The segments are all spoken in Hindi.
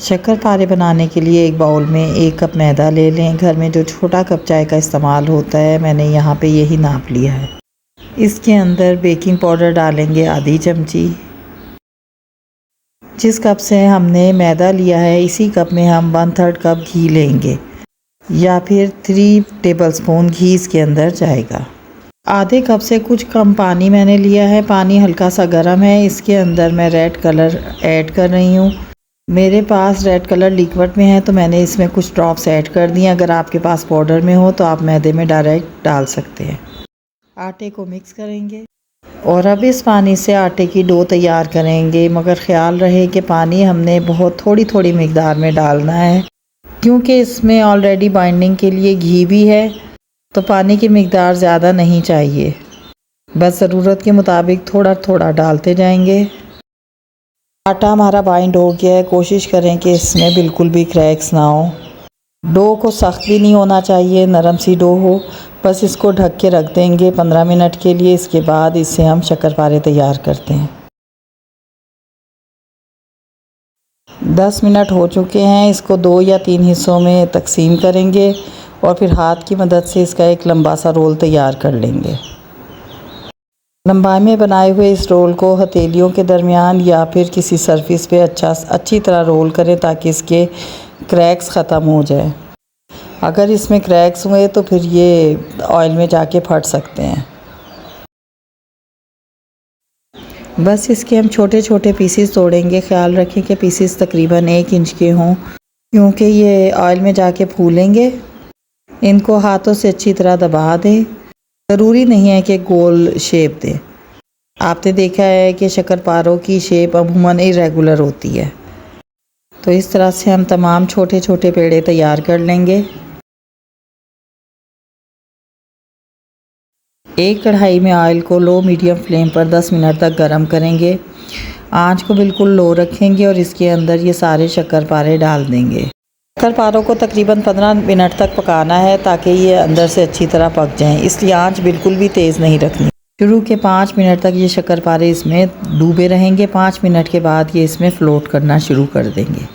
शक्करपारे बनाने के लिए एक बाउल में 1 कप मैदा ले लें। घर में जो छोटा कप चाय का इस्तेमाल होता है, मैंने यहाँ पे यही नाप लिया है। इसके अंदर बेकिंग पाउडर डालेंगे आधी चमची। जिस कप से हमने मैदा लिया है, इसी कप में हम 1/3 कप घी लेंगे या फिर 3 टेबलस्पून घी इसके अंदर जाएगा। आधे कप से कुछ कम पानी मैंने लिया है। पानी हल्का सा गर्म है। इसके अंदर मैं रेड कलर ऐड कर रही हूँ। मेरे पास रेड कलर लिक्विड में है तो मैंने इसमें कुछ ड्रॉप्स ऐड कर दिए। अगर आपके पास पाउडर में हो तो आप मैदे में डायरेक्ट डाल सकते हैं। आटे को मिक्स करेंगे और अब इस पानी से आटे की डो तैयार करेंगे, मगर ख्याल रहे कि पानी हमने बहुत थोड़ी थोड़ी मिकदार में डालना है, क्योंकि इसमें ऑलरेडी बाइंडिंग के लिए घी भी है, तो पानी की मिकदार ज़्यादा नहीं चाहिए। बस ज़रूरत के मुताबिक थोड़ा थोड़ा डालते जाएंगे। आटा हमारा बाइंड हो गया है। कोशिश करें कि इसमें बिल्कुल भी क्रैक्स ना हो। डो को सख्त भी नहीं होना चाहिए, नरम सी डो हो। बस इसको ढक के रख देंगे 15 मिनट के लिए। इसके बाद इससे हम शक्करपारे तैयार करते हैं। 10 मिनट हो चुके हैं। इसको 2 या 3 हिस्सों में तकसीम करेंगे और फिर हाथ की मदद से इसका एक लंबा सा रोल तैयार कर लेंगे। लंबाई में बनाए हुए इस रोल को हथेलियों के दरमियान या फिर किसी सरफेस पे अच्छी तरह रोल करें ताकि इसके क्रैक्स ख़त्म हो जाए। अगर इसमें क्रैक्स हुए तो फिर ये ऑयल में जाके फट सकते हैं। बस इसके हम छोटे छोटे पीसेस तोड़ेंगे। ख्याल रखें कि पीसेस तकरीबन 1 इंच के हों, क्योंकि ये ऑयल में जाके फूलेंगे। इनको हाथों से अच्छी तरह दबा दें। ज़रूरी नहीं है कि गोल शेप दें। आपने देखा है कि शक्करपारों की शेप अमूमन इरेगुलर होती है, तो इस तरह से हम तमाम छोटे छोटे पेड़े तैयार कर लेंगे। एक कढ़ाई में ऑयल को लो मीडियम फ्लेम पर 10 मिनट तक गर्म करेंगे। आंच को बिल्कुल लो रखेंगे और इसके अंदर ये सारे शक्करपारे डाल देंगे। शक्करपारों को तकरीबन 15 मिनट तक पकाना है ताकि ये अंदर से अच्छी तरह पक जाएं, इसलिए आंच बिल्कुल भी तेज़ नहीं रखनी। शुरू के 5 मिनट तक ये शक्करपारे इसमें डूबे रहेंगे। 5 मिनट के बाद ये इसमें फ़्लोट करना शुरू कर देंगे।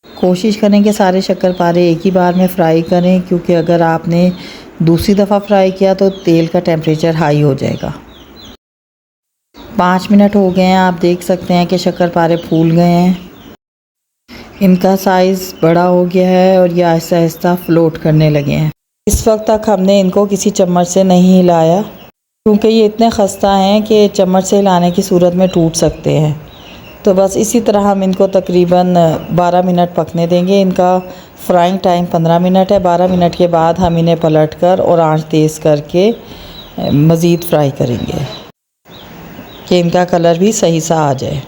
कोशिश करें कि सारे शक्करपारे एक ही बार में फ्राई करें, क्योंकि अगर आपने दूसरी दफ़ा फ्राई किया तो तेल का टेम्परेचर हाई हो जाएगा। 5 मिनट हो गए हैं। आप देख सकते हैं कि शक्करपारे फूल गए हैं। इनका साइज़ बड़ा हो गया है और ये आहिस्ता आहिस्ता फ़्लोट करने लगे हैं। इस वक्त तक हमने इनको किसी चम्मच से नहीं हिलाया, क्योंकि ये इतने खस्ता हैं कि चम्मच से हिलाने की सूरत में टूट सकते हैं। तो बस इसी तरह हम इनको तकरीबन 12 मिनट पकने देंगे। इनका फ्राइंग टाइम 15 मिनट है। 12 मिनट के बाद हम इन्हें पलट कर और आंच तेज़ करके मज़ीद फ्राई करेंगे कि इनका कलर भी सही सा आ जाए।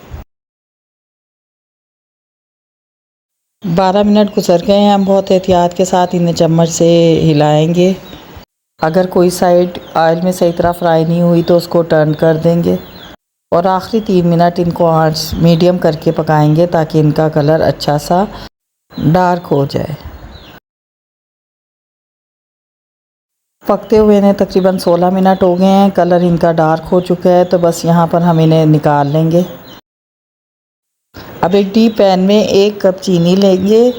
12 मिनट गुजर गए हैं। हम बहुत एहतियात के साथ इन्हें चम्मच से हिलाएंगे। अगर कोई साइड ऑयल में सही तरह फ्राई नहीं हुई तो उसको टर्न कर देंगे और आखिरी 3 मिनट इनको आंच मीडियम करके पकाएंगे ताकि इनका कलर अच्छा सा डार्क हो जाए। पकते हुए इन्हें तकरीबन 16 मिनट हो गए हैं। कलर इनका डार्क हो चुका है, तो बस यहाँ पर हम इन्हें निकाल लेंगे। अब एक डीप पैन में 1 कप चीनी लेंगे।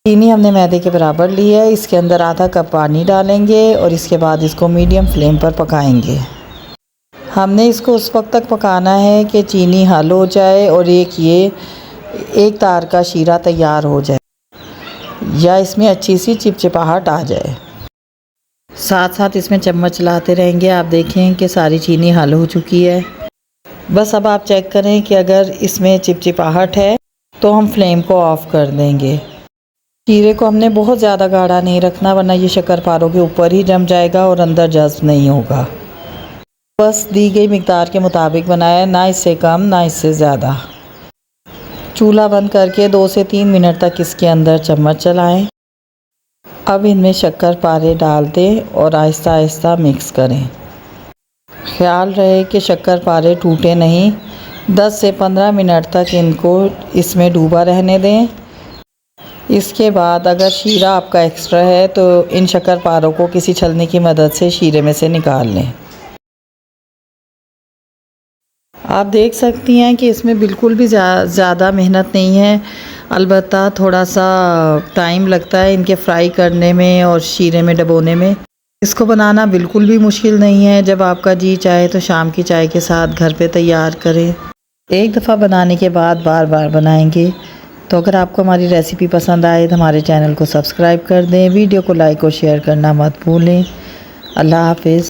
चीनी हमने मैदे के बराबर ली है। इसके अंदर आधा कप पानी डालेंगे और इसके बाद इसको मीडियम फ्लेम पर पकाएंगे। हमने इसको उस वक्त तक पकाना है कि चीनी हल हो जाए और एक तार का शीरा तैयार हो जाए या इसमें अच्छी सी चिपचिपाहट आ जाए। साथ साथ इसमें चम्मच चलाते रहेंगे। आप देखें कि सारी चीनी हल हो चुकी है। बस अब आप चेक करें कि अगर इसमें चिपचिपाहट है तो हम फ्लेम को ऑफ़ कर देंगे। शीरे को हमने बहुत ज़्यादा गाढ़ा नहीं रखना, वरना ये शक्करपारों के ऊपर ही जम जाएगा और अंदर जज्ब नहीं होगा। बस दी गई मिकदार के मुताबिक बनाया, ना इससे कम ना इससे ज़्यादा। चूल्हा बंद करके 2 से 3 मिनट तक इसके अंदर चम्मच चलाएं। अब इनमें शक्करपारे डाल दें और आहिस्ता आहिस्ता मिक्स करें। ख्याल रहे कि शक्करपारे टूटे नहीं। 10 से 15 मिनट तक इनको इसमें डूबा रहने दें। इसके बाद अगर शीरा आपका एक्स्ट्रा है तो इन शक्करपारों को किसी छलनी की मदद से शीरे में से निकाल लें। आप देख सकती हैं कि इसमें बिल्कुल भी ज़्यादा मेहनत नहीं है। अलबत्ता थोड़ा सा टाइम लगता है इनके फ्राई करने में और शीरे में डुबोने में। इसको बनाना बिल्कुल भी मुश्किल नहीं है, जब आपका जी चाहे तो शाम की चाय के साथ घर पे तैयार करें। एक दफ़ा बनाने के बाद बार बार बनाएंगे। तो अगर आपको हमारी रेसिपी पसंद आए तो हमारे चैनल को सब्सक्राइब कर दें, वीडियो को लाइक और शेयर करना मत भूलें। अल्लाह हाफ़िज़।